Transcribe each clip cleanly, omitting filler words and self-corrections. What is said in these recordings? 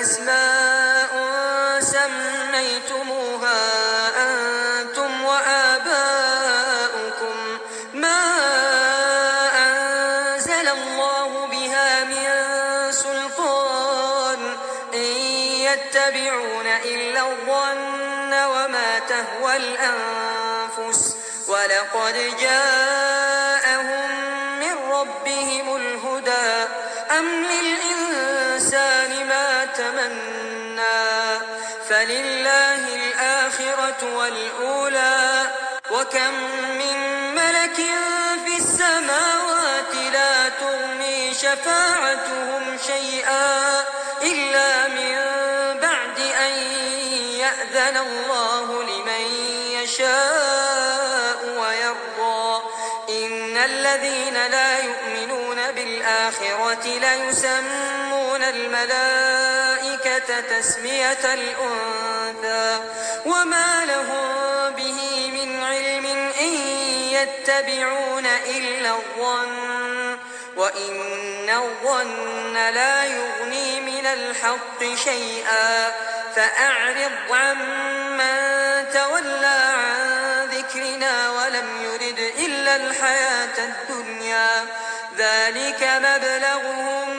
أسماء سميتموها أنتم وآباؤكم ما أنزل الله بها من سلطان إن يتبعون إلا الظن وما تهوى الأنفس ولقد جاءهم من ربهم الهدى أم للإنسان ما تمنى فلله الآخرة والأولى وكم من ملك في السماوات لا تغني شفاعتهم شيئا إلا من بعد أن يأذن الله لمن يشاء ويرضى إن الذين لا يؤمنون بالآخرة ليسمون الملائكة تسمية الأنثى وما لهم به من علم إن يتبعون إلا الظن وإن الظن لا يغني من الحق شيئا فأعرض عمن تولى عن ذكرنا ولم يرد إلا الحياة الدنيا ذلك مبلغهم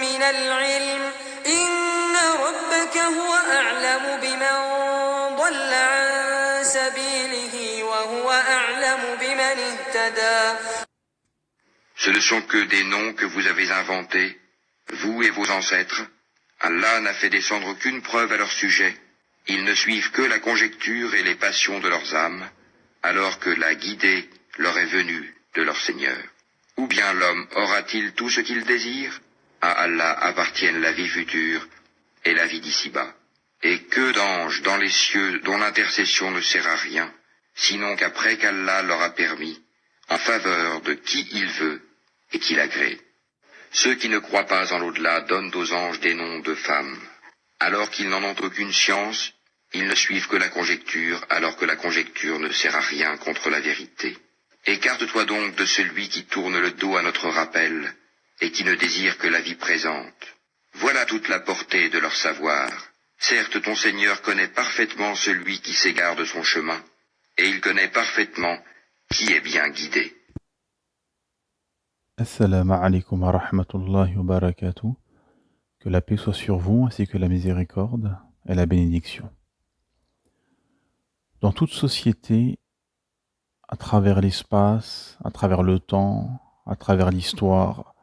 من العلم إن ربك هو أعلم بمن ضل عن سبيله وهو أعلم بمن اهتدى. Ce ne sont que des noms que vous avez inventés, vous et vos ancêtres. Allah n'a fait descendre aucune preuve à leur sujet. Ils ne suivent que la conjecture et les passions de leurs âmes, alors que la guidée leur est venue de leur Seigneur. Ou bien l'homme aura-t-il tout ce qu'il désire? À Allah appartiennent la vie future et la vie d'ici-bas. Et que d'anges dans les cieux dont l'intercession ne sert à rien, sinon qu'après qu'Allah leur a permis, en faveur de qui il veut et qu'il agrée. Ceux qui ne croient pas en l'au-delà donnent aux anges des noms de femmes. Alors qu'ils n'en ont aucune science, ils ne suivent que la conjecture, alors que la conjecture ne sert à rien contre la vérité. Écarte-toi donc de celui qui tourne le dos à notre rappel, et qui ne désire que la vie présente. Voilà toute la portée de leur savoir. Certes, ton Seigneur connaît parfaitement celui qui s'égare de son chemin, et il connaît parfaitement qui est bien guidé. Assalamu alaikum wa rahmatullahi wa barakatuh. Que la paix soit sur vous ainsi que la miséricorde et la bénédiction. Dans toute société, à travers l'espace, à travers le temps, à travers l'histoire,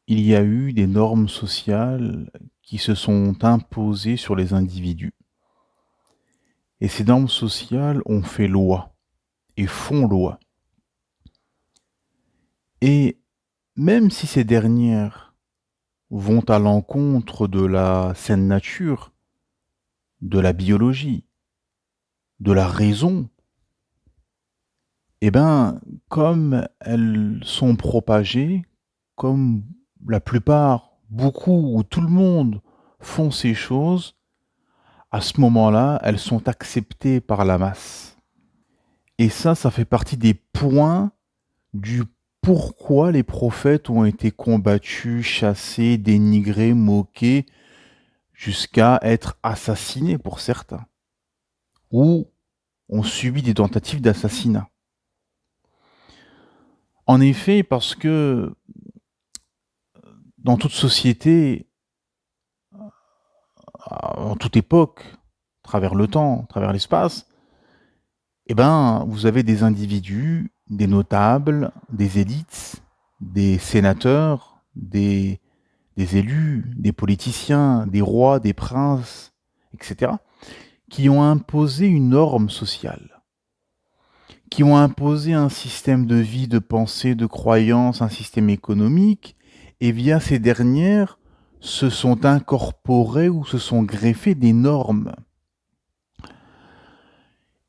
il y a eu des normes sociales qui se sont imposées sur les individus. Et ces normes sociales ont fait loi et font loi. Et même si ces dernières vont à l'encontre de la saine nature, de la biologie, de la raison, eh bien, comme elles sont propagées, comme la plupart, beaucoup ou tout le monde font ces choses, à ce moment-là, elles sont acceptées par la masse. Et ça fait partie des points du pourquoi les prophètes ont été combattus, chassés, dénigrés, moqués, jusqu'à être assassinés pour certains, ou ont subi des tentatives d'assassinat. En effet, parce que dans toute société, en toute époque, à travers le temps, à travers l'espace, eh ben, vous avez des individus, des notables, des élites, des sénateurs, des élus, des politiciens, des rois, des princes, etc., qui ont imposé une norme sociale, qui ont imposé un système de vie, de pensée, de croyance, un système économique, et via ces dernières se sont incorporées ou se sont greffées des normes.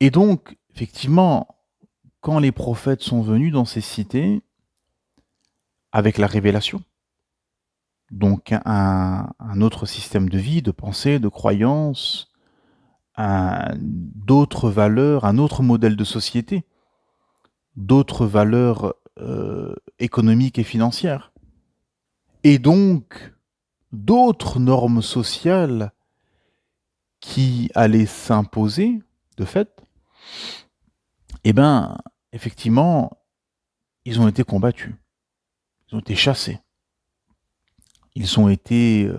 Et donc, effectivement, quand les prophètes sont venus dans ces cités, avec la révélation, donc un autre système de vie, de pensée, de croyance, d'autres valeurs, un autre modèle de société, d'autres valeurs économiques et financières. Et donc, d'autres normes sociales qui allaient s'imposer, de fait, eh ben, effectivement, ils ont été combattus, ils ont été chassés, ils ont été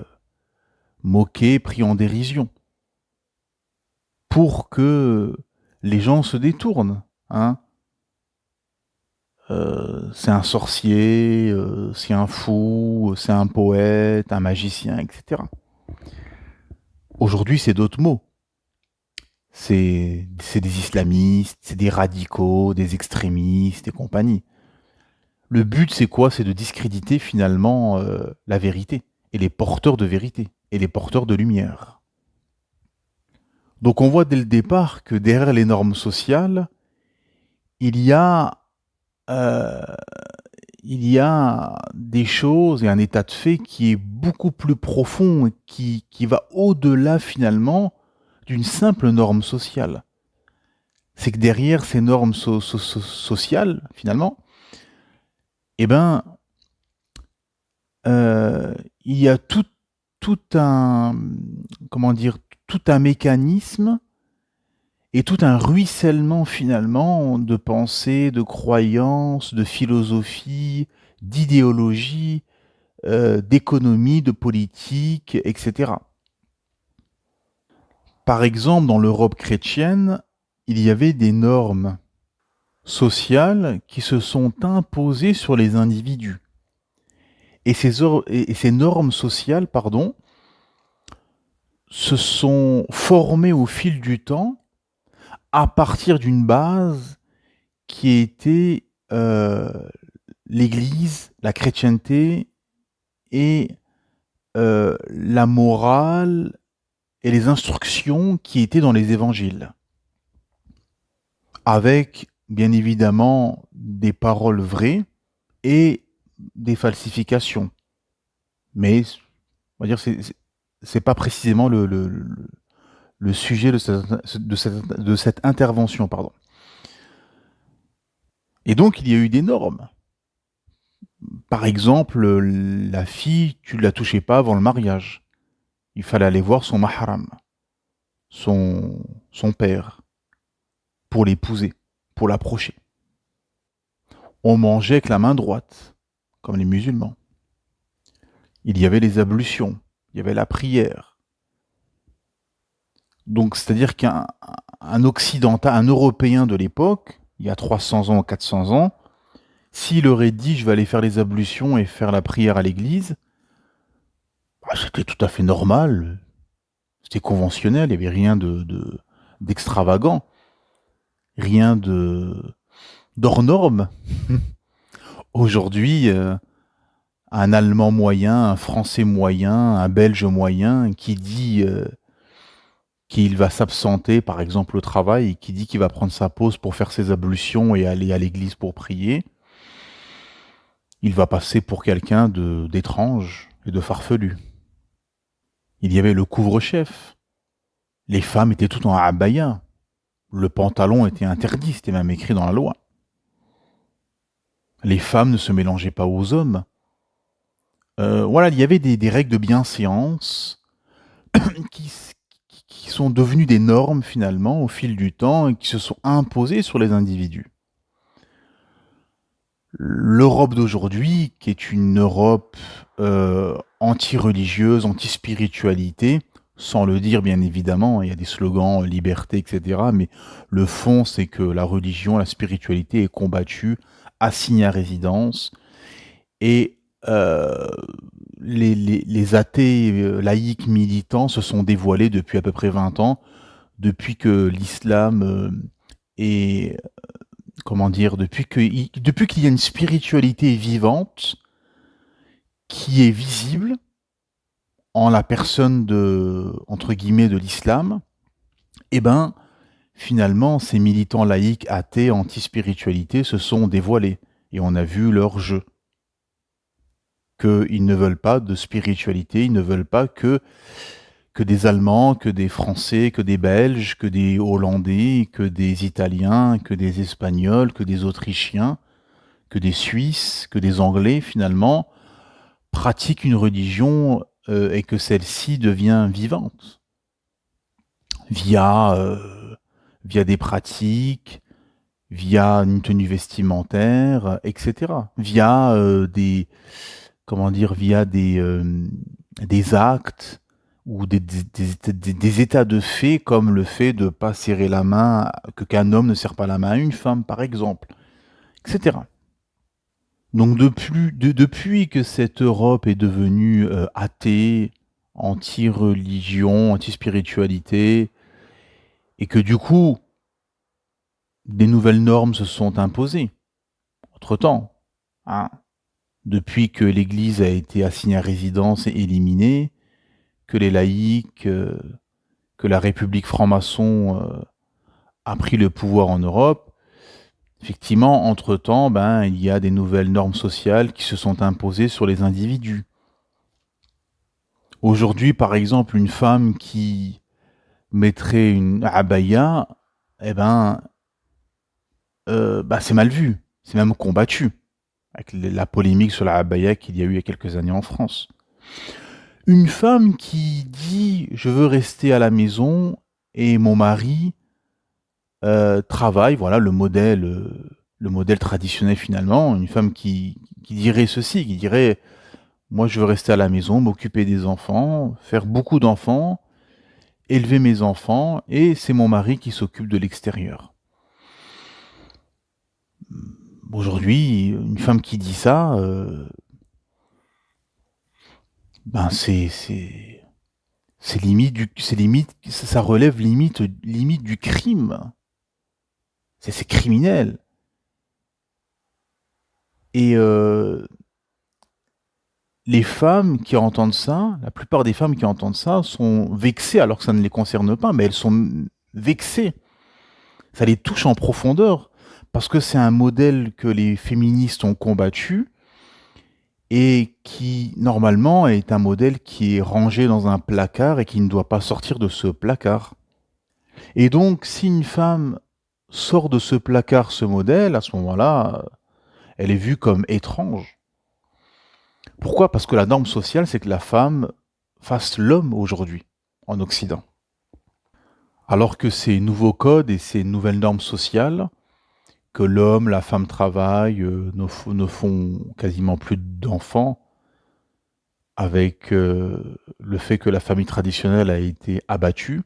moqués, pris en dérision, pour que les gens se détournent, hein. C'est un sorcier, c'est un fou, c'est un poète, un magicien, etc. Aujourd'hui, c'est d'autres mots. C'est des islamistes, c'est des radicaux, des extrémistes et compagnie. Le but, c'est quoi? C'est de discréditer finalement la vérité, et les porteurs de vérité, et les porteurs de lumière. Donc on voit dès le départ que derrière les normes sociales, il y a, euh, il y a des choses et un état de fait qui est beaucoup plus profond et qui va au-delà finalement d'une simple norme sociale. C'est que derrière ces normes sociales, finalement, eh ben, il y a tout un, comment dire, tout un mécanisme et tout un ruissellement finalement de pensée, de croyances, de philosophie, d'idéologie, d'économie, de politique, etc. Par exemple, dans l'Europe chrétienne, il y avait des normes sociales qui se sont imposées sur les individus. Et ces normes sociales, pardon, se sont formées au fil du temps à partir d'une base qui était l'Église, la chrétienté et la morale et les instructions qui étaient dans les évangiles. Avec, bien évidemment, des paroles vraies et des falsifications. Mais, on va dire, c'est pas précisément le sujet de cette intervention, pardon. Et donc, il y a eu des normes. Par exemple, la fille, tu ne la touchais pas avant le mariage. Il fallait aller voir son mahram, son père, pour l'épouser, pour l'approcher. On mangeait avec la main droite, comme les musulmans. Il y avait les ablutions, il y avait la prière. Donc, c'est-à-dire qu'un occidental, un européen de l'époque, il y a 300 ans, 400 ans, s'il aurait dit « je vais aller faire les ablutions et faire la prière à l'église », c'était tout à fait normal, c'était conventionnel, il n'y avait rien d'extravagant, rien d'hors norme. Aujourd'hui, un Allemand moyen, un Français moyen, un Belge moyen qui dit qu'il va s'absenter, par exemple, au travail, et qui dit qu'il va prendre sa pause pour faire ses ablutions et aller à l'église pour prier, il va passer pour quelqu'un d'étrange et de farfelu. Il y avait le couvre-chef. Les femmes étaient toutes en abaya. Le pantalon était interdit, c'était même écrit dans la loi. Les femmes ne se mélangeaient pas aux hommes. Voilà, il y avait des règles de bienséance qui sont devenues des normes finalement au fil du temps et qui se sont imposées sur les individus. L'Europe d'aujourd'hui, qui est une Europe anti-religieuse, anti-spiritualité, sans le dire bien évidemment, il y a des slogans liberté, etc. Mais le fond, c'est que la religion, la spiritualité est combattue, assignée à résidence, et les athées laïcs militants se sont dévoilés depuis à peu près 20 ans, depuis que l'islam est comment dire, depuis qu'il y a une spiritualité vivante qui est visible en la personne entre guillemets, de l'islam, eh ben, finalement, ces militants laïcs, athées, anti-spiritualité se sont dévoilés. Et on a vu leur jeu. Qu'ils ne veulent pas de spiritualité, ils ne veulent pas que des Allemands, que des Français, que des Belges, que des Hollandais, que des Italiens, que des Espagnols, que des Autrichiens, que des Suisses, que des Anglais, finalement, pratiquent une religion et que celle-ci devient vivante via, via des pratiques, via une tenue vestimentaire, etc. Via des, comment dire, via des actes ou des états de fait comme le fait de pas serrer la main, qu'un homme ne serre pas la main à une femme, par exemple, etc. Donc depuis que cette Europe est devenue athée, anti-religion, anti-spiritualité, et que du coup, des nouvelles normes se sont imposées, entre-temps, hein, depuis que l'Église a été assignée à résidence et éliminée, que les laïcs, que la République franc-maçon a pris le pouvoir en Europe, effectivement, entre-temps, ben, il y a des nouvelles normes sociales qui se sont imposées sur les individus. Aujourd'hui, par exemple, une femme qui mettrait une abaya, eh ben, bah, c'est mal vu, c'est même combattu, avec la polémique sur la abaya qu'il y a eu il y a quelques années en France. Une femme qui dit je veux rester à la maison et mon mari travaille, voilà le modèle traditionnel finalement, une femme qui dirait ceci, qui dirait moi je veux rester à la maison, m'occuper des enfants, faire beaucoup d'enfants, élever mes enfants et c'est mon mari qui s'occupe de l'extérieur. Aujourd'hui, une femme qui dit ça, ben c'est limite, ça relève limite du crime. C'est criminel. Et les femmes qui entendent ça, la plupart des femmes qui entendent ça sont vexées alors que ça ne les concerne pas, mais elles sont vexées. Ça les touche en profondeur parce que c'est un modèle que les féministes ont combattu et qui, normalement, est un modèle qui est rangé dans un placard et qui ne doit pas sortir de ce placard. Et donc, si une femme sort de ce placard ce modèle, à ce moment-là, elle est vue comme étrange. Pourquoi? Parce que la norme sociale, c'est que la femme fasse l'homme aujourd'hui, en Occident. Alors que ces nouveaux codes et ces nouvelles normes sociales, que l'homme, la femme travaillent, ne font quasiment plus d'enfants, avec le fait que la famille traditionnelle a été abattue,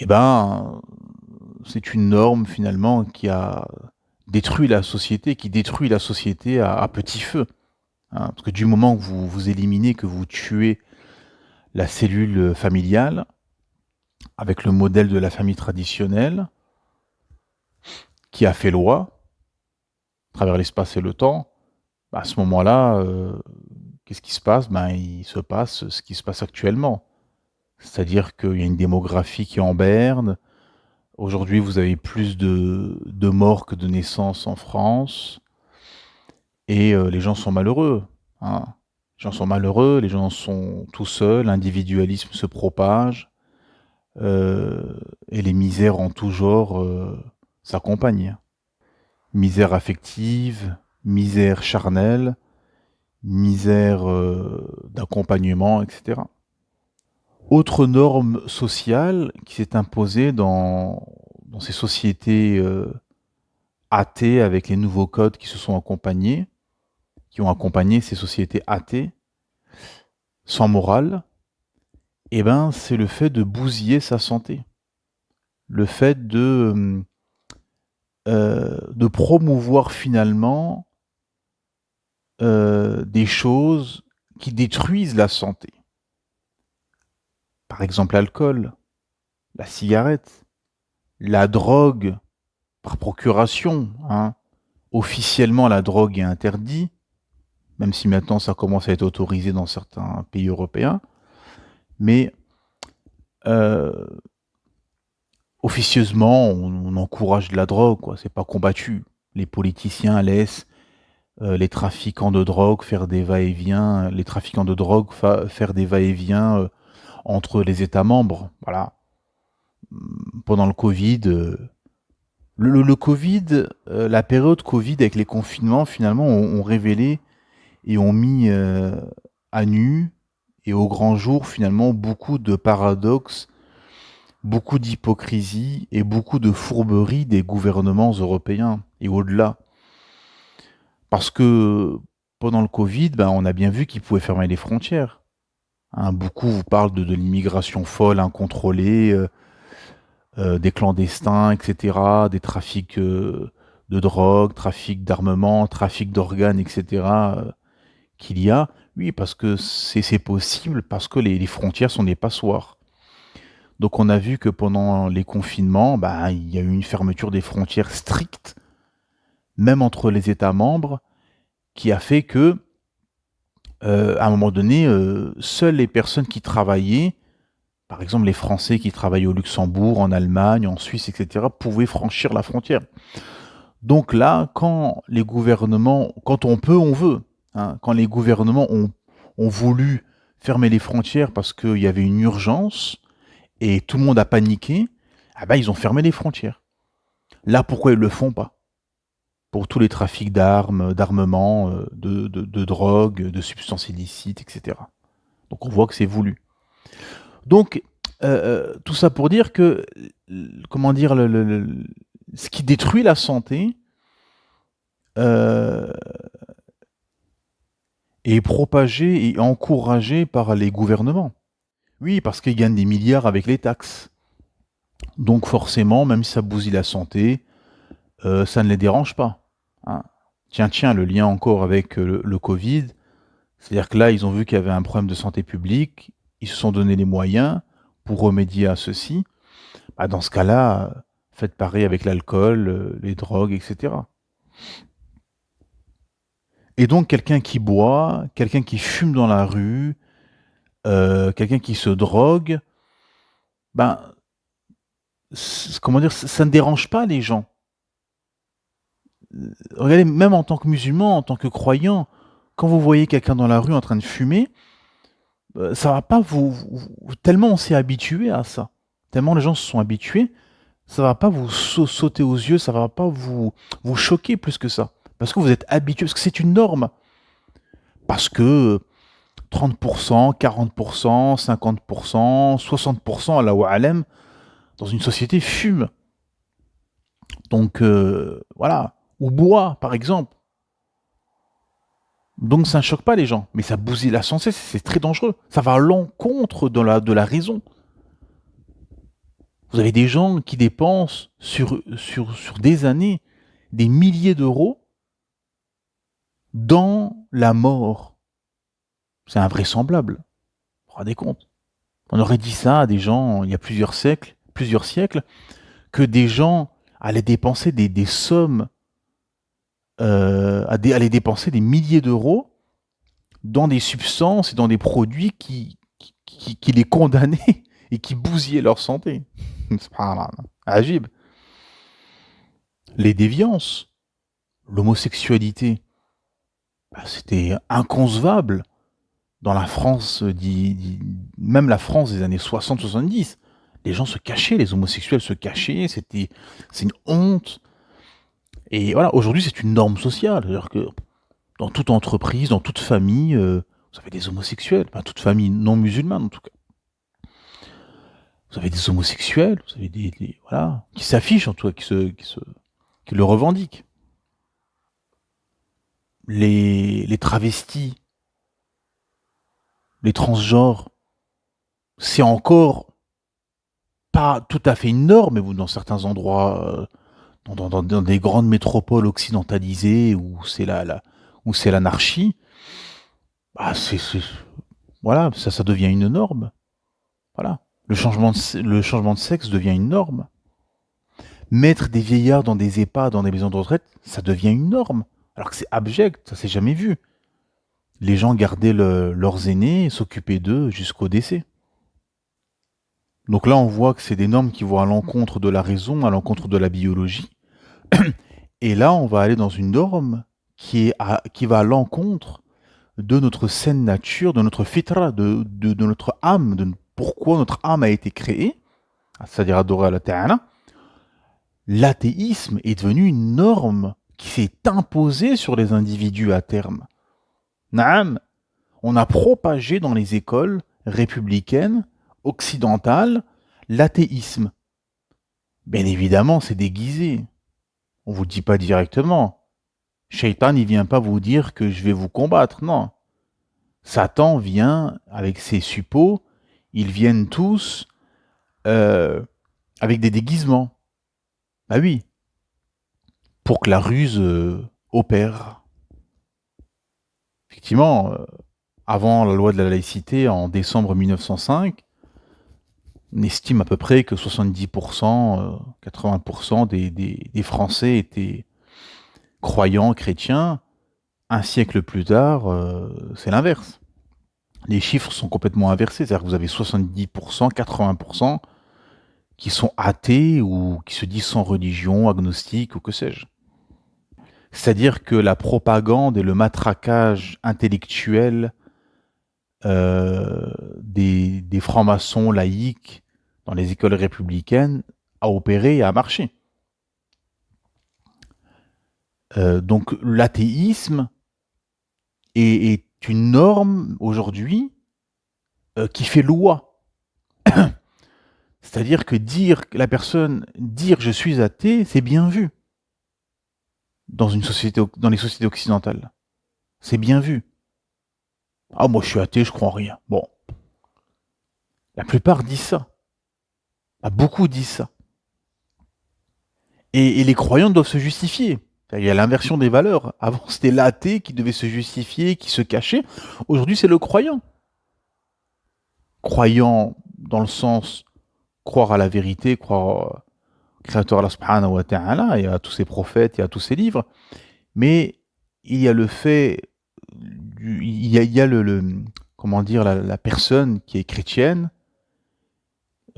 eh ben, c'est une norme finalement qui a détruit la société, qui détruit la société à petit feu. Hein. Parce que du moment que vous éliminez, que vous tuez la cellule familiale, avec le modèle de la famille traditionnelle, qui a fait loi, à travers l'espace et le temps, bah, à ce moment-là, qu'est-ce qui se passe? Ben, il se passe ce qui se passe actuellement. C'est-à-dire qu'il y a une démographie qui est en berne. Aujourd'hui, vous avez plus de morts que de naissances en France. Et les gens sont malheureux. Hein. Les gens sont malheureux, les gens sont tout seuls, l'individualisme se propage. Et les misères en tout genre s'accompagnent. Misère affective, misère charnelle, misère d'accompagnement, etc. Autre norme sociale qui s'est imposée dans ces sociétés athées avec les nouveaux codes qui se sont accompagnés, qui ont accompagné ces sociétés athées, sans morale, eh ben, c'est le fait de bousiller sa santé. Le fait de promouvoir finalement des choses qui détruisent la santé. Par exemple l'alcool, la cigarette, la drogue par procuration. Hein. Officiellement, la drogue est interdite, même si maintenant ça commence à être autorisé dans certains pays européens. Mais officieusement, on encourage de la drogue, quoi. C'est pas combattu. Les politiciens laissent les trafiquants de drogue faire des va-et-vient, les trafiquants de drogue faire des va-et-vient entre les États membres. Voilà. Pendant le Covid, le Covid, la période Covid avec les confinements, finalement, ont révélé et ont mis à nu et au grand jour finalement beaucoup de paradoxes, beaucoup d'hypocrisie et beaucoup de fourberie des gouvernements européens et au-delà. Parce que pendant le Covid, ben, on a bien vu qu'ils pouvaient fermer les frontières. Hein, beaucoup vous parlent de l'immigration folle, incontrôlée, des clandestins, etc., des trafics de drogue, trafic d'armement, trafic d'organes, etc., qu'il y a. Oui, parce que c'est possible, parce que les frontières sont des passoires. Donc on a vu que pendant les confinements, bah, il y a eu une fermeture des frontières stricte, même entre les États membres, qui a fait que, à un moment donné, seules les personnes qui travaillaient, par exemple les Français qui travaillaient au Luxembourg, en Allemagne, en Suisse, etc., pouvaient franchir la frontière. Donc là, quand les gouvernements, quand on peut, on veut, hein, quand les gouvernements ont voulu fermer les frontières parce qu'il y avait une urgence et tout le monde a paniqué, ah ben, ils ont fermé les frontières. Là, pourquoi ils le font pas? Pour tous les trafics d'armes, d'armement, de drogue, de substances illicites, etc. Donc on voit que c'est voulu. Donc, tout ça pour dire que, comment dire, ce qui détruit la santé euh, est propagé et encouragé par les gouvernements. Oui, parce qu'ils gagnent des milliards avec les taxes. Donc forcément, même si ça bousille la santé, ça ne les dérange pas. Hein. Tiens, le lien encore avec le Covid, c'est-à-dire que là, ils ont vu qu'il y avait un problème de santé publique, ils se sont donné les moyens pour remédier à ceci. Bah, dans ce cas-là, faites pareil avec l'alcool, les drogues, etc. Et donc, quelqu'un qui boit, quelqu'un qui fume dans la rue, quelqu'un qui se drogue, ben, comment dire, ça ne dérange pas les gens. Regardez, même en tant que musulman, en tant que croyant, quand vous voyez quelqu'un dans la rue en train de fumer, ça va pas tellement on s'est habitué à ça, tellement les gens se sont habitués, ça va pas vous sauter aux yeux, ça va pas vous choquer plus que ça, parce que vous êtes habitué, parce que c'est une norme, parce que 30%, 40%, 50%, 60%, Allahu A'lam, dans une société fume. Donc voilà, ou boit par exemple. Donc ça ne choque pas les gens, mais ça bousille la santé, c'est très dangereux. Ça va à l'encontre de la raison. Vous avez des gens qui dépensent sur des années des milliers d'euros dans la mort. C'est invraisemblable. Vous vous rendez compte? On aurait dit ça à des gens il y a plusieurs siècles, que des gens allaient dépenser des sommes, allaient dépenser des milliers d'euros dans des substances et dans des produits qui les condamnaient et qui bousillaient leur santé. Subhanallah. Ajib. Les déviances, l'homosexualité, bah, c'était inconcevable dans la France, même la France des années 60-70. Les gens se cachaient, les homosexuels se cachaient, c'est une honte. Et voilà, aujourd'hui c'est une norme sociale. C'est-à-dire que dans toute entreprise, dans toute famille, vous avez des homosexuels, enfin toute famille non musulmane en tout cas. Vous avez des homosexuels, vous avez voilà, qui s'affichent en tout cas, qui le revendiquent. Les travestis, les transgenres, c'est encore pas tout à fait une norme, mais vous, dans certains endroits, dans des grandes métropoles occidentalisées où c'est où c'est l'anarchie, bah voilà, ça devient une norme. Voilà. Le changement de sexe devient une norme. Mettre des vieillards dans des EHPAD, dans des maisons de retraite, ça devient une norme. Alors que c'est abject, ça s'est jamais vu. Les gens gardaient leurs aînés et s'occupaient d'eux jusqu'au décès. Donc là, on voit que c'est des normes qui vont à l'encontre de la raison, à l'encontre de la biologie. Et là, on va aller dans une norme qui va à l'encontre de notre saine nature, de notre fitra, de notre âme, de pourquoi notre âme a été créée, c'est-à-dire adorer Allah Ta'ala. L'athéisme est devenu une norme qui s'est imposée sur les individus à terme. Naam, on a propagé dans les écoles républicaines, occidentales, l'athéisme. Bien évidemment, c'est déguisé. On ne vous le dit pas directement. Shaitan, il vient pas vous dire que je vais vous combattre, non. Satan vient avec ses suppôts, ils viennent tous avec des déguisements. Bah oui, pour que la ruse opère. Effectivement, avant la loi de la laïcité, en décembre 1905, on estime à peu près que 70%, 80% des Français étaient croyants, chrétiens. Un siècle plus tard, c'est l'inverse. Les chiffres sont complètement inversés, c'est-à-dire que vous avez 70%, 80% qui sont athées ou qui se disent sans religion, agnostiques ou que sais-je. C'est-à-dire que la propagande et le matraquage intellectuel des francs-maçons laïcs dans les écoles républicaines a opéré et a marché. Donc l'athéisme est une norme aujourd'hui qui fait loi. C'est-à-dire que dire je suis athée, c'est bien vu dans les sociétés occidentales. C'est bien vu. Ah, moi je suis athée, je crois en rien. Bon. La plupart disent ça. Beaucoup disent ça. Et les croyants doivent se justifier. Il y a l'inversion des valeurs. Avant, c'était l'athée qui devait se justifier, qui se cachait. Aujourd'hui, c'est le croyant. Croyant dans le sens croire à la vérité, croire au Créateur Allah subhanahu wa ta'ala et à tous ses prophètes et à tous ses livres. Mais il y a le fait, il y a comment dire, la personne qui est chrétienne,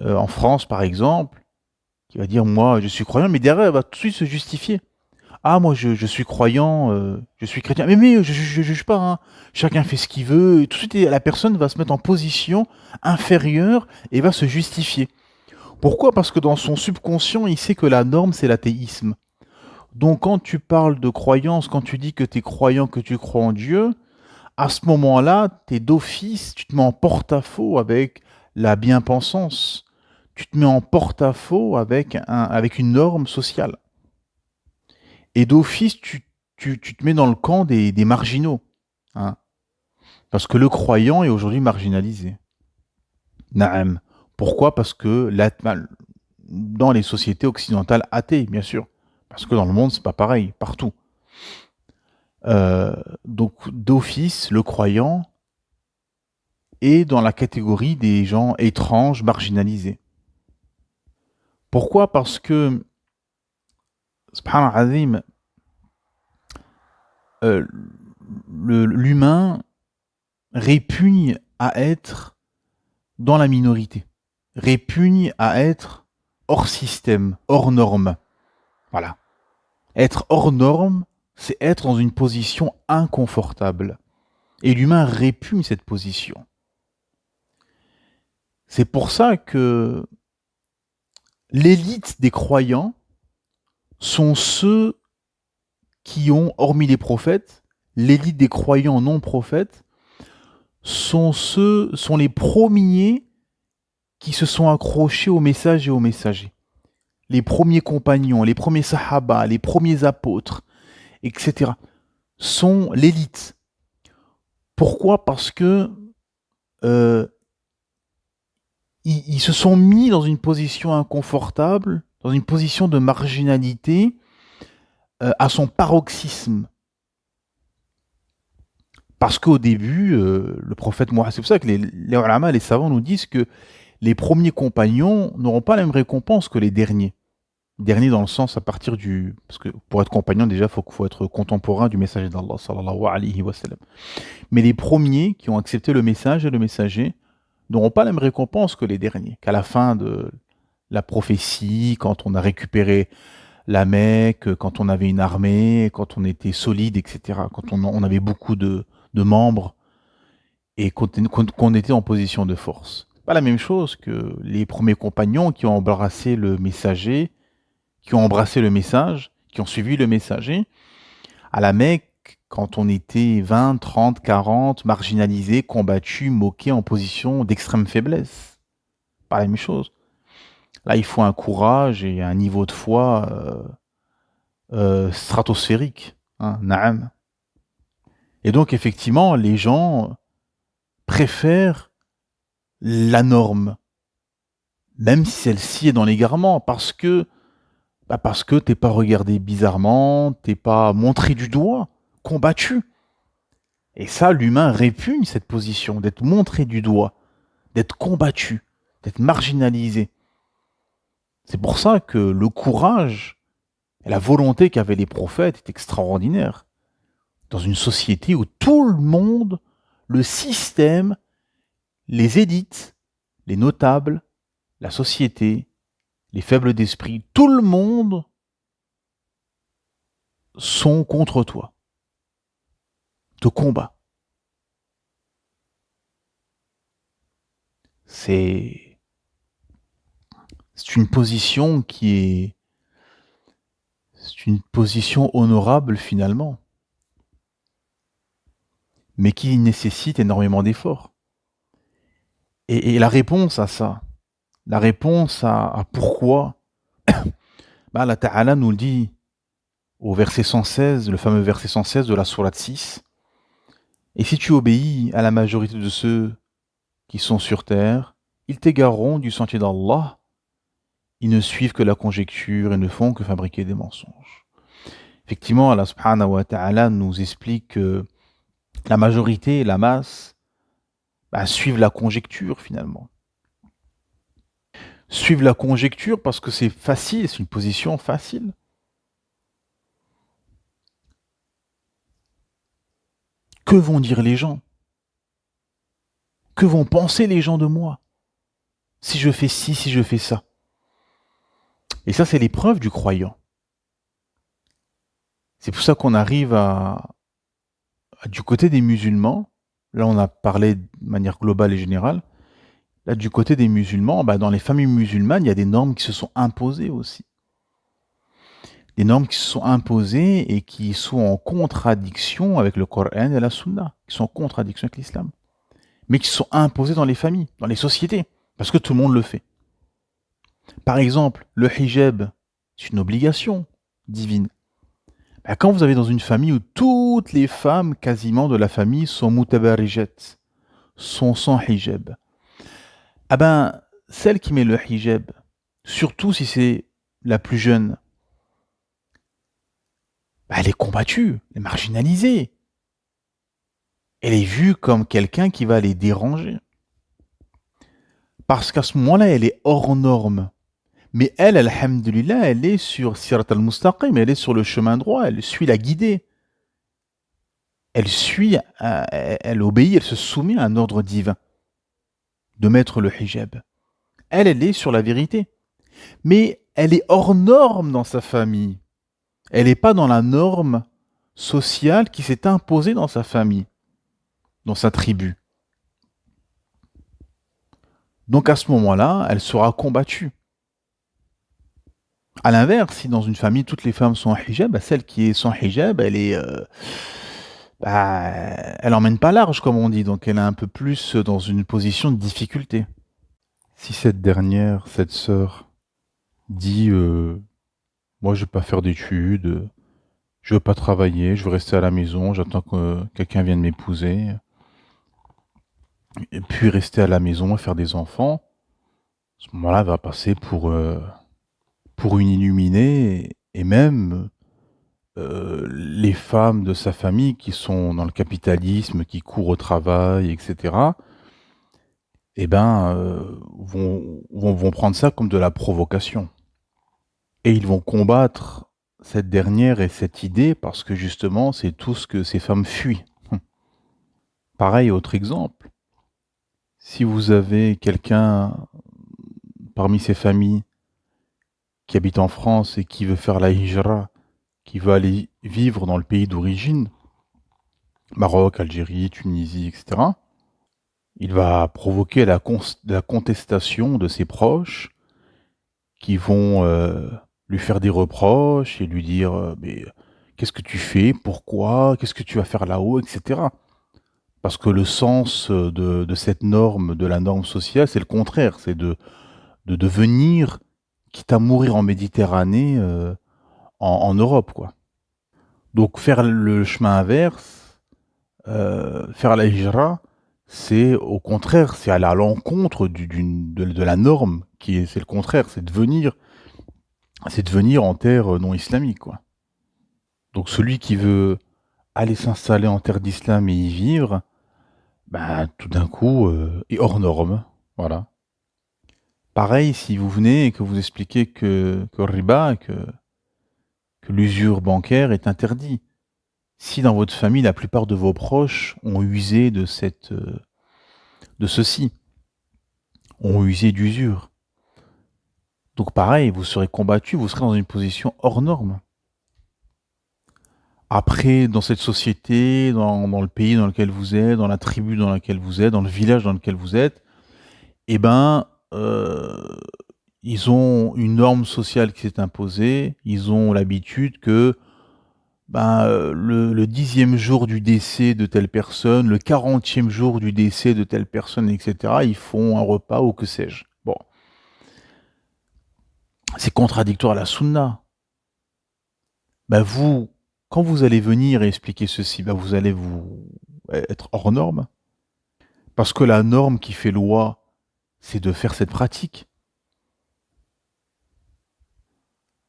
en France par exemple, qui va dire moi je suis croyant, mais derrière elle va tout de suite se justifier. Ah moi je suis croyant, je suis chrétien, mais je juge pas, hein. Chacun fait ce qu'il veut, et tout de suite la personne va se mettre en position inférieure et va se justifier. Pourquoi? Parce que dans son subconscient, il sait que la norme c'est l'athéisme. Donc quand tu parles de croyance, quand tu dis que tu es croyant, que tu crois en Dieu, à ce moment-là, tu es d'office, tu te mets en porte-à-faux avec la bien-pensance. Tu te mets en porte-à-faux avec une norme sociale. Et d'office, tu te mets dans le camp des marginaux. Hein. Parce que le croyant est aujourd'hui marginalisé. Naam. Pourquoi? Parce que dans les sociétés occidentales athées, bien sûr. Parce que dans le monde, c'est pas pareil, partout. Donc, d'office, le croyant est dans la catégorie des gens étranges, marginalisés. Pourquoi? Parce que, subhanallah azim, l'humain répugne à être dans la minorité, répugne à être hors système, hors norme. Voilà. Être hors norme, c'est être dans une position inconfortable. Et l'humain répugne cette position. C'est pour ça que l'élite des croyants sont ceux qui ont, hormis les prophètes, l'élite des croyants non prophètes, sont les premiers qui se sont accrochés au message et aux messagers. Les premiers compagnons, les premiers sahaba, les premiers apôtres, etc. sont l'élite. Pourquoi? Parce que ils se sont mis dans une position inconfortable, dans une position de marginalité à son paroxysme. Parce qu'au début, le prophète Mohammed, c'est pour ça que les ulama, les savants nous disent que les premiers compagnons n'auront pas la même récompense que les derniers. Dernier dans le sens à partir du... Parce que pour être compagnon, déjà, il faut être contemporain du messager d'Allah, sallallahu alayhi wa sallam. Mais les premiers qui ont accepté le message et le messager n'auront pas la même récompense que les derniers. Qu'à la fin de la prophétie, quand on a récupéré la Mecque, quand on avait une armée, quand on était solide, etc., quand on avait beaucoup de membres et qu'on était en position de force. Pas la même chose que les premiers compagnons qui ont embrassé le messager, qui ont embrassé le message, qui ont suivi le messager. À la Mecque, l'époque, quand on était 20, 30, 40, marginalisés, combattus, moqués en position d'extrême faiblesse. Pas la même chose. Là, il faut un courage et un niveau de foi stratosphérique. Hein, naam. Et donc, effectivement, les gens préfèrent la norme, même si celle-ci est dans l'égarement, parce que t'es pas regardé bizarrement, t'es pas montré du doigt, combattu. Et ça, l'humain répugne cette position, d'être montré du doigt, d'être combattu, d'être marginalisé. C'est pour ça que le courage et la volonté qu'avaient les prophètes est extraordinaire. Dans une société où tout le monde, le système, les élites, les notables, la société, les faibles d'esprit, tout le monde sont contre toi, te combat. C'est une position c'est une position honorable finalement, mais qui nécessite énormément d'efforts. Et la réponse à ça, la réponse à pourquoi, Allah Ta'ala nous le dit au verset 116, le fameux verset 116 de la sourate 6. Et si tu obéis à la majorité de ceux qui sont sur terre, ils t'égareront du sentier d'Allah. Ils ne suivent que la conjecture et ne font que fabriquer des mensonges. Effectivement, Allah subhanahu wa ta'ala nous explique que la majorité et la masse suivent la conjecture finalement. Suivent la conjecture parce que c'est facile, c'est une position facile. Que vont dire les gens? Que vont penser les gens de moi? Si je fais ci, si je fais ça. Et ça, c'est l'épreuve du croyant. C'est pour ça qu'on arrive du côté des musulmans. Là, on a parlé de manière globale et générale. Là, du côté des musulmans, dans les familles musulmanes, il y a des normes qui se sont imposées aussi. Des normes qui se sont imposées et qui sont en contradiction avec le Coran et la Sunna, qui sont en contradiction avec l'islam, mais qui sont imposées dans les familles, dans les sociétés, parce que tout le monde le fait. Par exemple, le hijab, c'est une obligation divine. Quand vous avez dans une famille où toutes les femmes quasiment de la famille sont mutabarijat, sont sans hijab, celle qui met le hijab, surtout si c'est la plus jeune, elle est combattue, elle est marginalisée. Elle est vue comme quelqu'un qui va les déranger. Parce qu'à ce moment-là, elle est hors norme. Mais elle, alhamdulillah, elle est sur Sirat al-Mustaqim, elle est sur le chemin droit, elle suit la guidée. Elle obéit, elle se soumet à un ordre divin de mettre le hijab. Elle est sur la vérité. Mais elle est hors norme dans sa famille. Elle n'est pas dans la norme sociale qui s'est imposée dans sa famille, dans sa tribu. Donc à ce moment-là, elle sera combattue. À l'inverse, si dans une famille toutes les femmes sont en hijab, celle qui est sans hijab, elle emmène pas large comme on dit, donc elle est un peu plus dans une position de difficulté. Si cette dernière, cette sœur, dit moi je veux pas faire d'études, je veux pas travailler, je veux rester à la maison, j'attends que quelqu'un vienne m'épouser, et puis rester à la maison et faire des enfants, à ce moment-là, elle va passer pour une illuminée, et même les femmes de sa famille qui sont dans le capitalisme, qui courent au travail, etc., vont prendre ça comme de la provocation. Et ils vont combattre cette dernière et cette idée parce que justement, c'est tout ce que ces femmes fuient. Pareil, autre exemple. Si vous avez quelqu'un parmi ces familles qui habite en France et qui veut faire la hijra, qui veut aller vivre dans le pays d'origine, Maroc, Algérie, Tunisie, etc., il va provoquer la contestation de ses proches qui vont lui faire des reproches et lui dire mais qu'est-ce que tu fais, pourquoi, qu'est-ce que tu vas faire là-haut, etc. Parce que le sens de cette norme, de la norme sociale, c'est le contraire, c'est de devenir, quitte à mourir en Méditerranée, en Europe, quoi. Donc faire le chemin inverse, faire la hijra, c'est au contraire, c'est aller à l'encontre de la norme, c'est le contraire, c'est devenir en terre non islamique, quoi. Donc celui qui veut aller s'installer en terre d'islam et y vivre, bah, tout d'un coup, est hors norme, voilà. Pareil, si vous venez et que vous expliquez que le riba, que l'usure bancaire est interdit. Si dans votre famille, la plupart de vos proches ont usé de ceci, ont usé d'usure. Donc pareil, vous serez combattu, vous serez dans une position hors norme. Après, dans cette société, dans le pays dans lequel vous êtes, dans la tribu dans laquelle vous êtes, dans le village dans lequel vous êtes, eh ben, ils ont une norme sociale qui s'est imposée, ils ont l'habitude que le 10e jour du décès de telle personne, le 40e jour du décès de telle personne, etc., ils font un repas ou que sais-je. Bon, c'est contradictoire à la sunna. Vous, quand vous allez venir et expliquer ceci, vous allez vous être hors norme. Parce que la norme qui fait loi, c'est de faire cette pratique.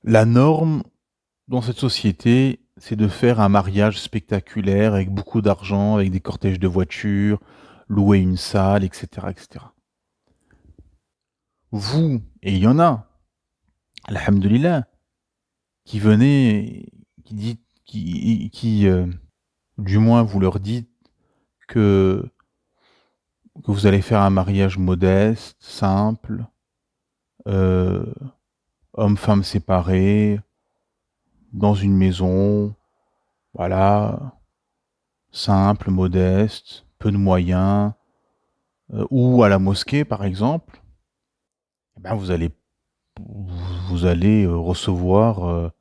La norme dans cette société, c'est de faire un mariage spectaculaire avec beaucoup d'argent, avec des cortèges de voitures, louer une salle, etc., etc. Vous, et il y en a, alhamdoulilah, qui venez, qui dit, du moins vous leur dites que, que vous allez faire un mariage modeste, simple, euh, homme-femme séparés, dans une maison, voilà, simple, modeste, peu de moyens, ou à la mosquée par exemple, vous allez recevoir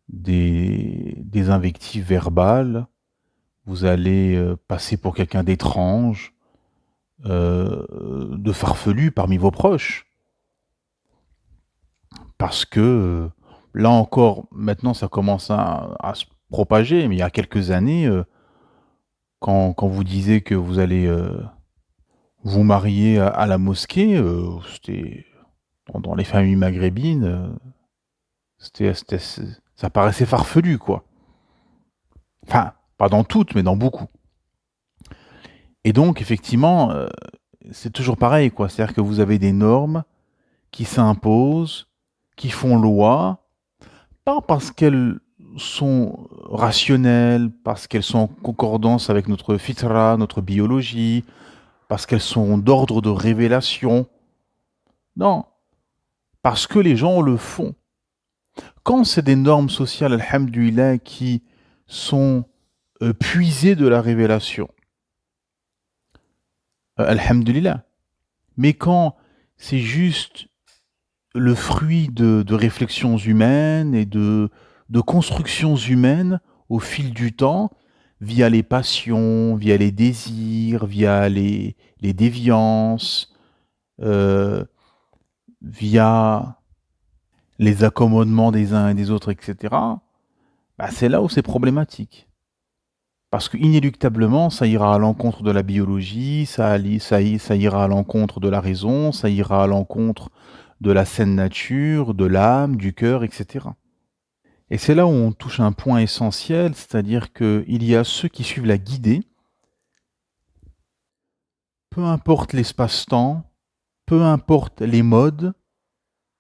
des invectives verbales, vous allez passer pour quelqu'un d'étrange, de farfelu parmi vos proches. Parce que là encore, maintenant ça commence à se propager, mais il y a quelques années, quand vous disiez que vous allez vous marier à la mosquée, c'était dans les familles maghrébines, ça paraissait farfelu, quoi. Enfin, pas dans toutes, mais dans beaucoup. Et donc, effectivement, c'est toujours pareil, quoi. C'est-à-dire que vous avez des normes qui s'imposent, qui font loi, pas parce qu'elles sont rationnelles, parce qu'elles sont en concordance avec notre fitra, notre biologie, parce qu'elles sont d'ordre de révélation. Non, parce que les gens le font. Quand c'est des normes sociales, alhamdoulilah, qui sont puisées de la révélation, alhamdoulilah. Mais quand c'est juste le fruit de réflexions humaines et de constructions humaines au fil du temps, via les passions, via les désirs, via les déviances, via les accommodements des uns et des autres, etc., c'est là où c'est problématique. Parce que inéluctablement, ça ira à l'encontre de la biologie, ça ira à l'encontre de la raison, ça ira à l'encontre de la saine nature, de l'âme, du cœur, etc. Et c'est là où on touche un point essentiel, c'est-à-dire qu'il y a ceux qui suivent la guidée, peu importe l'espace-temps, peu importe les modes,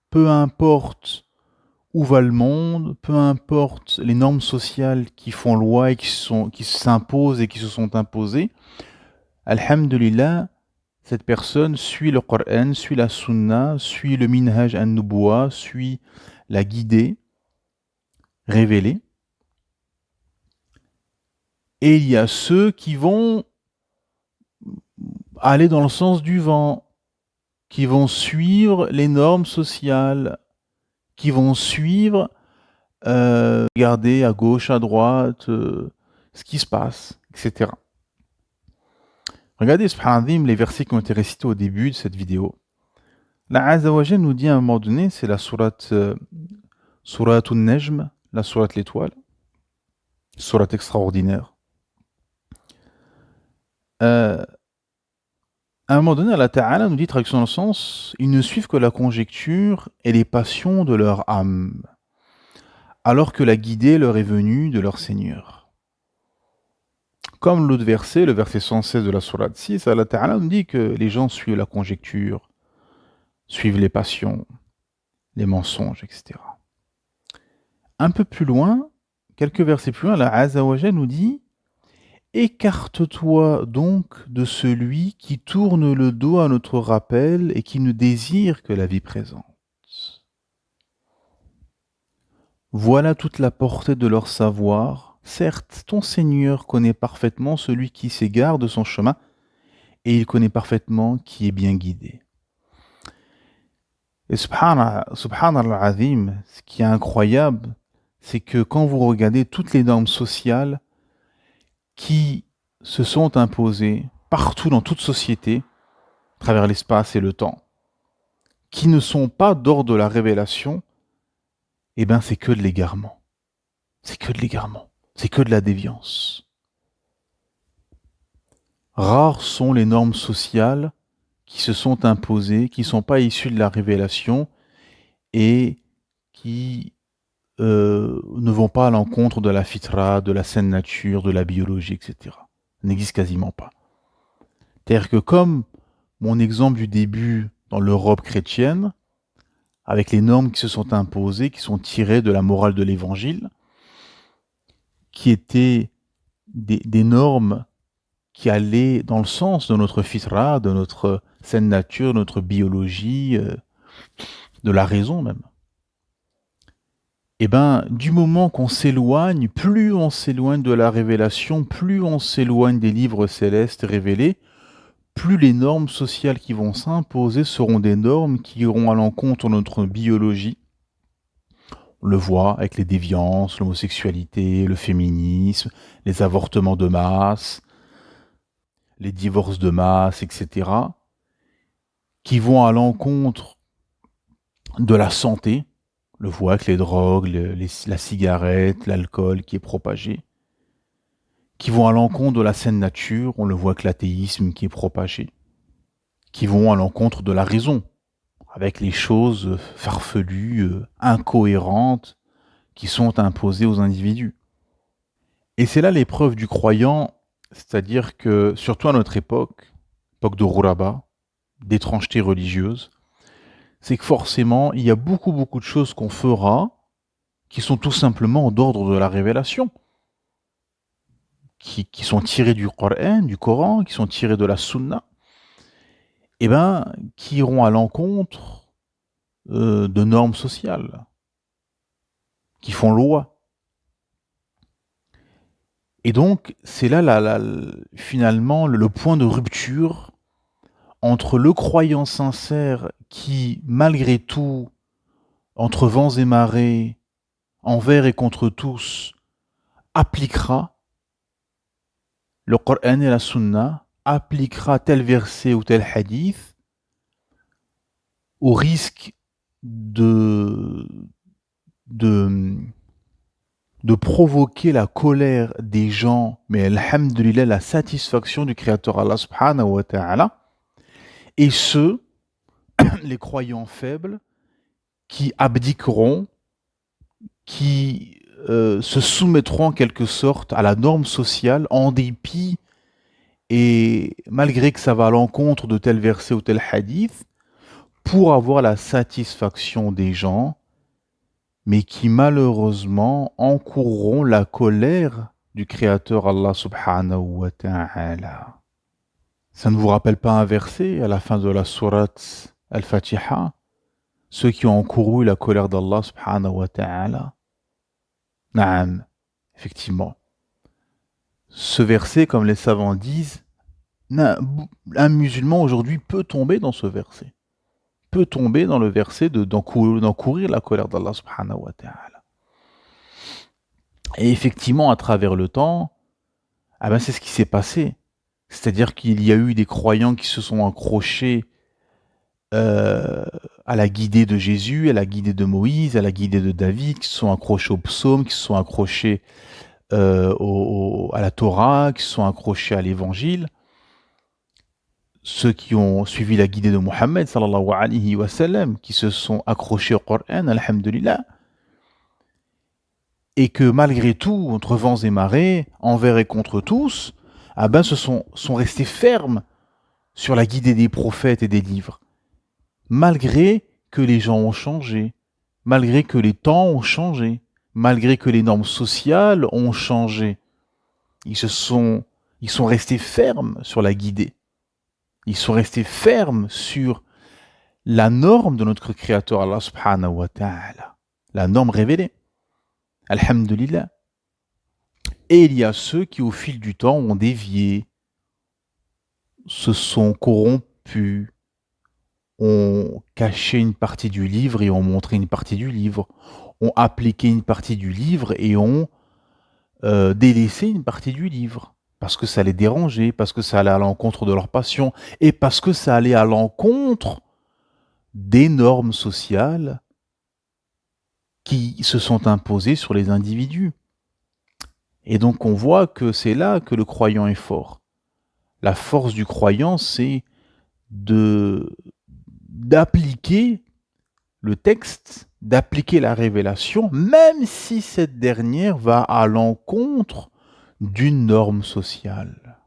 peu importe où va le monde, peu importe les normes sociales qui font loi et qui s'imposent et qui se sont imposées, alhamdulillah, cette personne suit le Coran, suit la Sunna, suit le Minhaj an-Nubuwa, suit la guidée révélée. Et il y a ceux qui vont aller dans le sens du vent, qui vont suivre les normes sociales, qui vont suivre regarder à gauche, à droite, ce qui se passe, etc. Regardez, subhanallah, les versets qui ont été récités au début de cette vidéo. La Azza wa Jal nous dit à un moment donné, c'est la sourate An-Najm, la sourate l'étoile, sourate extraordinaire. À un moment donné, Allah Ta'ala nous dit, traduction dans le sens, ils ne suivent que la conjecture et les passions de leur âme, alors que la guidée leur est venue de leur Seigneur. Comme l'autre verset, le verset 116 de la sourate 6, Allah Ta'ala nous dit que les gens suivent la conjecture, suivent les passions, les mensonges, etc. Un peu plus loin, quelques versets plus loin, la Azza wa Jal nous dit « Écarte-toi donc de celui qui tourne le dos à notre rappel et qui ne désire que la vie présente. Voilà toute la portée de leur savoir. Certes, ton Seigneur connaît parfaitement celui qui s'égare de son chemin et il connaît parfaitement qui est bien guidé. » Et subhanallah azim, ce qui est incroyable, c'est que quand vous regardez toutes les normes sociales qui se sont imposées partout dans toute société, à travers l'espace et le temps, qui ne sont pas d'ordre de la révélation, eh bien c'est que de l'égarement. C'est que de l'égarement. C'est que de la déviance. Rares sont les normes sociales qui se sont imposées, qui ne sont pas issues de la révélation et qui ne vont pas à l'encontre de la fitra, de la saine nature, de la biologie, etc. Ça n'existe quasiment pas. C'est-à-dire que comme mon exemple du début dans l'Europe chrétienne, avec les normes qui se sont imposées, qui sont tirées de la morale de l'Évangile, qui étaient des normes qui allaient dans le sens de notre fitra, de notre saine nature, de notre biologie, de la raison même. Eh bien, du moment qu'on s'éloigne, plus on s'éloigne de la révélation, plus on s'éloigne des livres célestes révélés, plus les normes sociales qui vont s'imposer seront des normes qui iront à l'encontre de notre biologie. On le voit avec les déviances, l'homosexualité, le féminisme, les avortements de masse, les divorces de masse, etc., qui vont à l'encontre de la santé. On le voit avec les drogues, la cigarette, l'alcool qui est propagé, qui vont à l'encontre de la saine nature, on le voit avec l'athéisme qui est propagé, qui vont à l'encontre de la raison, avec les choses farfelues, incohérentes, qui sont imposées aux individus. Et c'est là l'épreuve du croyant, c'est-à-dire que, surtout à notre époque de Rouraba, d'étrangeté religieuse, c'est que forcément, il y a beaucoup de choses qu'on fera qui sont tout simplement d'ordre de la révélation, qui sont tirées du Coran, qui sont tirées de la Sunna, et ben, qui iront à l'encontre de normes sociales, qui font loi. Et donc, c'est là finalement le point de rupture entre le croyant sincère qui, malgré tout, entre vents et marées, envers et contre tous, appliquera le Coran et la Sunna, appliquera tel verset ou tel hadith, au risque de provoquer la colère des gens, mais alhamdulillah, la satisfaction du Créateur Allah subhanahu wa ta'ala, et ceux, les croyants faibles, qui abdiqueront, qui se soumettront en quelque sorte à la norme sociale en dépit et malgré que ça va à l'encontre de tel verset ou tel hadith, pour avoir la satisfaction des gens, mais qui malheureusement encourront la colère du Créateur Allah subhanahu wa ta'ala. Ça ne vous rappelle pas un verset à la fin de la sourate Al-Fatiha? Ceux qui ont encouru la colère d'Allah subhanahu wa ta'ala? Naam, effectivement. Ce verset, comme les savants disent, un musulman aujourd'hui peut tomber dans ce verset. Peut tomber dans le verset d'encourir la colère d'Allah subhanahu wa ta'ala. Et effectivement, à travers le temps, c'est ce qui s'est passé. C'est-à-dire qu'il y a eu des croyants qui se sont accrochés euh, à la guidée de Jésus, à la guidée de Moïse, à la guidée de David, qui se sont accrochés aux psaumes, qui se sont accrochés à la Torah, qui se sont accrochés à l'Évangile. Ceux qui ont suivi la guidée de Mohammed, sallallahu alayhi wa sallam, qui se sont accrochés au Coran, alhamdulillah, et que malgré tout, entre vents et marées, envers et contre tous, sont restés fermes sur la guidée des prophètes et des livres, malgré que les gens ont changé, malgré que les temps ont changé, malgré que les normes sociales ont changé. Ils sont restés fermes sur la guidée. Ils sont restés fermes sur la norme de notre Créateur, Allah subhanahu wa ta'ala. La norme révélée. Alhamdulillah. Et il y a ceux qui, au fil du temps, ont dévié, se sont corrompus, ont caché une partie du livre et ont montré une partie du livre, ont appliqué une partie du livre et ont délaissé une partie du livre. Parce que ça les dérangeait, parce que ça allait à l'encontre de leur passion, et parce que ça allait à l'encontre des normes sociales qui se sont imposées sur les individus. Et donc on voit que c'est là que le croyant est fort. La force du croyant, c'est d'appliquer le texte, d'appliquer la révélation, même si cette dernière va à l'encontre d'une norme sociale.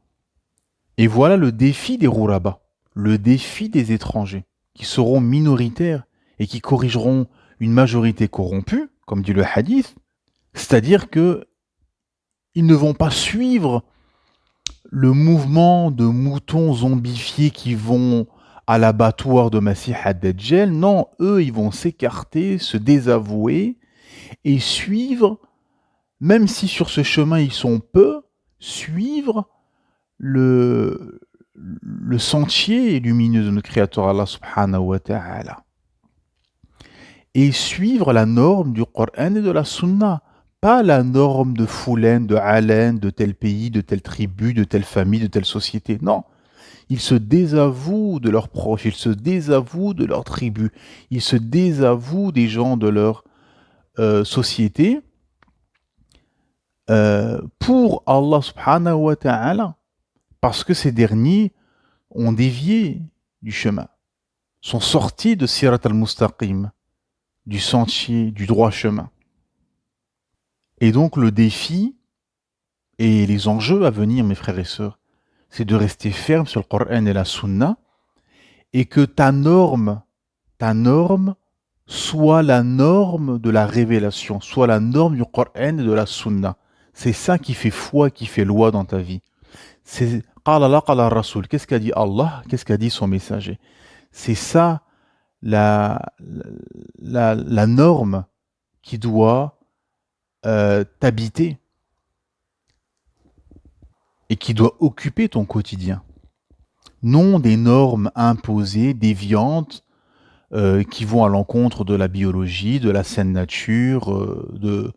Et voilà le défi des Rouraba, le défi des étrangers, qui seront minoritaires et qui corrigeront une majorité corrompue, comme dit le hadith, c'est-à-dire que ils ne vont pas suivre le mouvement de moutons zombifiés qui vont à l'abattoir de Masih ad-Dajjal. Non, eux, ils vont s'écarter, se désavouer et suivre, même si sur ce chemin ils sont peu, suivre le sentier lumineux de notre Créateur Allah subhanahu wa ta'ala. Et suivre la norme du Coran et de la Sunna. Pas la norme de Foulen, de Allen, de tel pays, de telle tribu, de telle famille, de telle société. Non. Ils se désavouent de leurs proches, ils se désavouent de leur tribu, ils se désavouent des gens de leur société pour Allah subhanahu wa ta'ala. Parce que ces derniers ont dévié du chemin, sont sortis de Sirat al-Mustaqim, du sentier, du droit chemin. Et donc le défi et les enjeux à venir, mes frères et sœurs, c'est de rester ferme sur le Coran et la Sunna, et que ta norme soit la norme de la révélation, soit la norme du Coran et de la Sunna. C'est ça qui fait foi, qui fait loi dans ta vie. C'est Qala Allah, Qala Rasoul. Qu'est-ce qu'a dit Allah? Qu'est-ce qu'a dit son messager? C'est ça la norme qui doit t'habiter et qui doit occuper ton quotidien. Non des normes imposées, déviantes, qui vont à l'encontre de la biologie, de la saine nature, de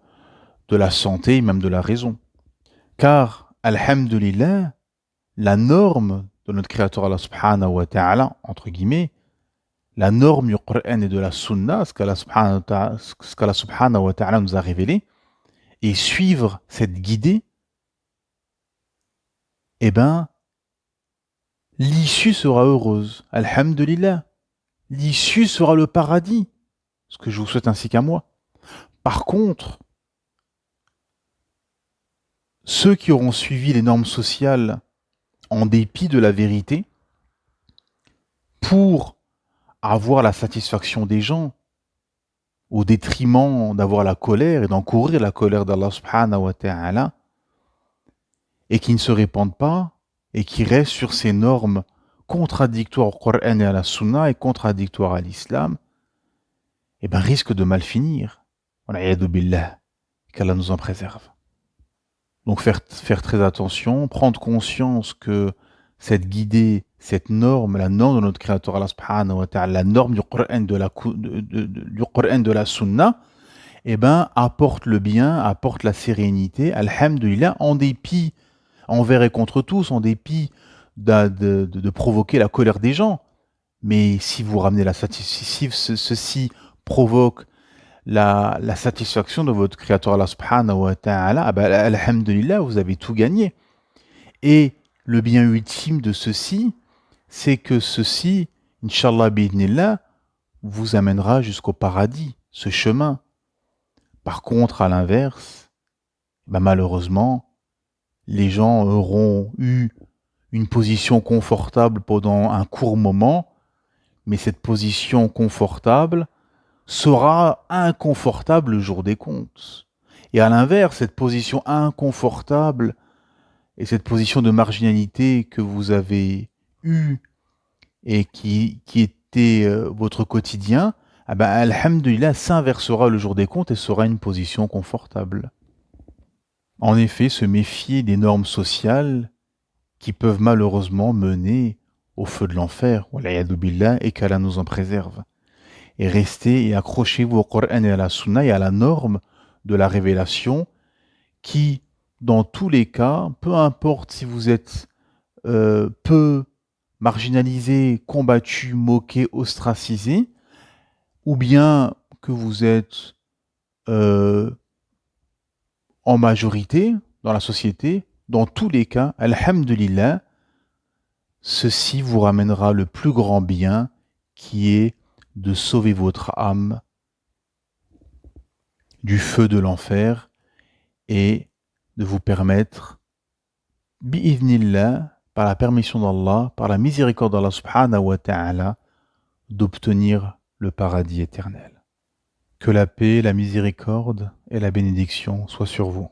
la santé, même de la raison. Car, alhamdulillah, la norme de notre Créateur Allah subhanahu wa ta'ala, entre guillemets, la norme du Coran et de la Sunna, ce qu'Allah subhanahu wa ta'ala nous a révélé, et suivre cette guidée, eh ben, l'issue sera heureuse. Alhamdulillah. L'issue sera le paradis. Ce que je vous souhaite ainsi qu'à moi. Par contre, ceux qui auront suivi les normes sociales en dépit de la vérité, pour avoir la satisfaction des gens, au détriment d'avoir la colère et d'encourir la colère d'Allah subhanahu wa ta'ala, et qui ne se répandent pas, et qui restent sur ces normes contradictoires au Coran et à la Sunna et contradictoires à l'islam, eh ben risquent de mal finir. Wal'iyadu billah, qu'Allah nous en préserve. Donc faire très attention, prendre conscience que cette guidée, cette norme, la norme de notre Créateur Allah subhanahu wa ta'ala, la norme du Coran de la Sunna, apporte le bien, apporte la sérénité, alhamdulillah, en dépit, envers et contre tous, en dépit de provoquer la colère des gens. Mais si vous ramenez la satisfaction, si ceci provoque la satisfaction de votre Créateur Allah subhanahu wa ta'ala, alhamdulillah, vous avez tout gagné. Et le bien ultime de ceci, c'est que ceci, Inch'Allah bi'idhnillah, vous amènera jusqu'au paradis, ce chemin. Par contre, à l'inverse, malheureusement, les gens auront eu une position confortable pendant un court moment, mais cette position confortable sera inconfortable le jour des comptes. Et à l'inverse, cette position inconfortable et cette position de marginalité que vous avez eue et qui était votre quotidien, alhamdulillah, s'inversera le jour des comptes et sera une position confortable. En effet, se méfier des normes sociales qui peuvent malheureusement mener au feu de l'enfer, wal'iyadu billah, et qu'Allah nous en préserve. Et restez et accrochez-vous au Coran et à la Sunna et à la norme de la révélation qui, dans tous les cas, peu importe si vous êtes peu marginalisé, combattu, moqué, ostracisé, ou bien que vous êtes en majorité dans la société, dans tous les cas, alhamdulillah, ceci vous ramènera le plus grand bien qui est de sauver votre âme du feu de l'enfer et de vous permettre, bi'idhnillah, par la permission d'Allah, par la miséricorde d'Allah subhanahu wa ta'ala, d'obtenir le paradis éternel. Que la paix, la miséricorde et la bénédiction soient sur vous.